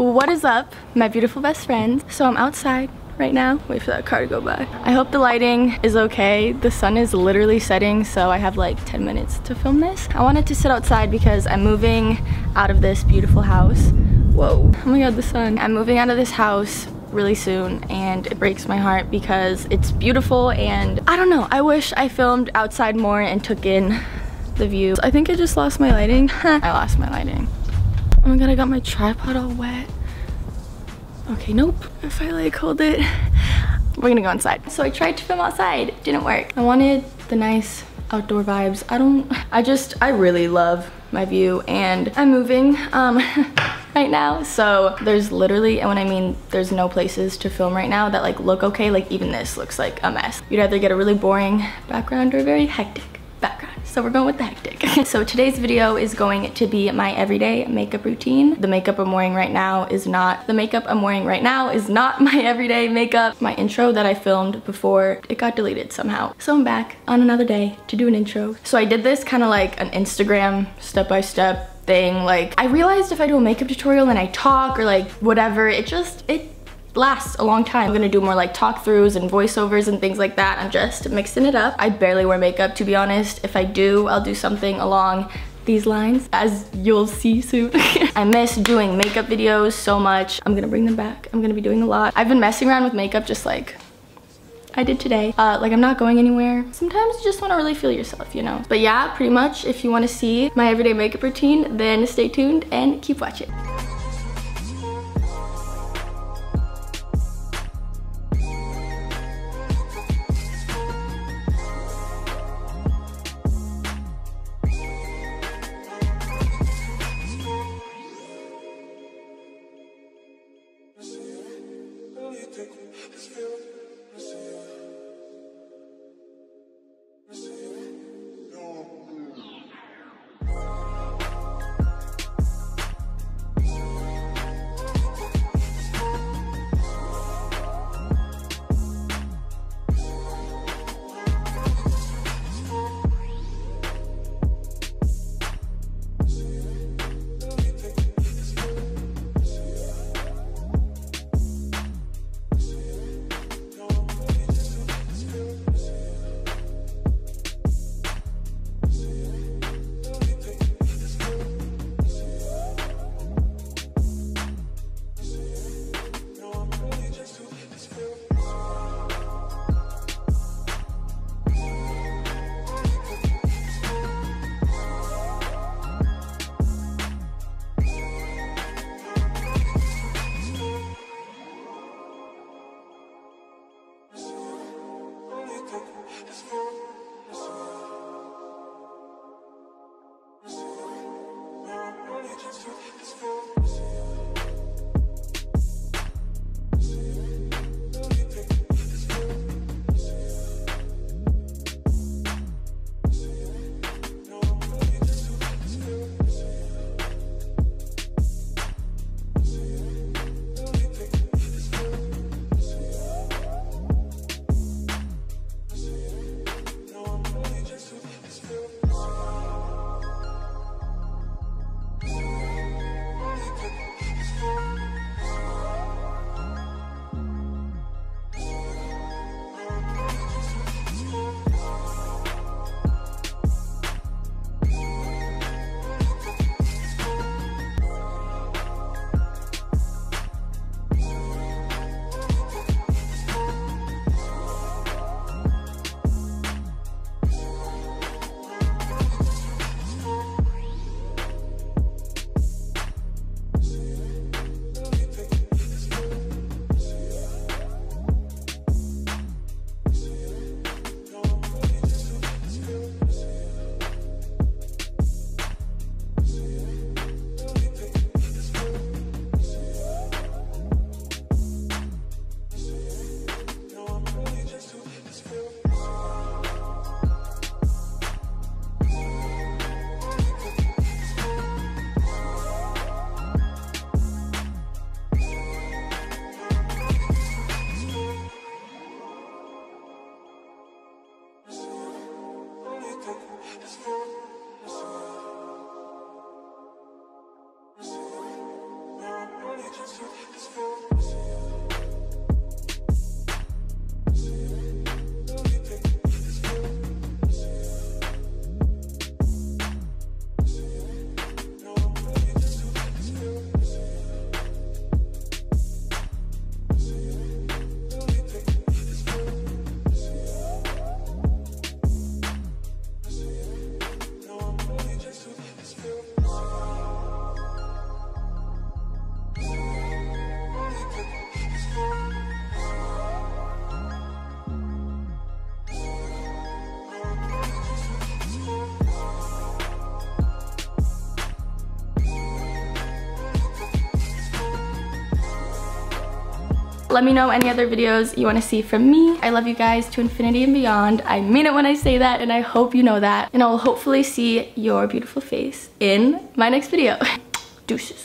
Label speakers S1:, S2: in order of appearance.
S1: What is up, my beautiful best friends? So I'm outside right now. Wait for that car to go by. I hope the lighting is okay. The sun is literally setting, so I have like 10 minutes to film this. I wanted to sit outside because I'm moving out of this beautiful house. Whoa, oh my god, the sun. I'm moving out of this house really soon, and it breaks my heart because it's beautiful, and I don't know, I wish I filmed outside more and took in the view. I think I just lost my lighting. I lost my lighting. Oh my god, I got my tripod all wet. Okay, nope. If I like hold it, we're gonna go inside. So I tried to film outside, didn't work. I wanted the nice outdoor vibes. I really love my view, and I'm moving right now. So there's literally, and when I mean there's no places to film right now that like look okay, like even this looks like a mess. You'd either get a really boring background or a very hectic background. So we're going with the hectic. So today's video is going to be my everyday makeup routine. The makeup I'm wearing right now is not my everyday makeup. My intro that I filmed before, it got deleted somehow. So I'm back on another day to do an intro. So I did this kind of like an Instagram step-by-step thing. Like I realized if I do a makeup tutorial and I talk or like whatever, it lasts a long time. I'm gonna do more like talk throughs and voiceovers and things like that. I'm just mixing it up. I barely wear makeup, to be honest. If I do, I'll do something along these lines, as you'll see soon. I miss doing makeup videos so much. I'm gonna bring them back. I'm gonna be doing a lot. I've been messing around with makeup just like I did today. Like I'm not going anywhere. Sometimes you just want to really feel yourself, you know? But yeah, pretty much if you want to see my everyday makeup routine, then stay tuned and keep watching. Let me know any other videos you want to see from me. I love you guys to infinity and beyond. I mean it when I say that, and I hope you know that. And I will hopefully see your beautiful face in my next video. Deuces.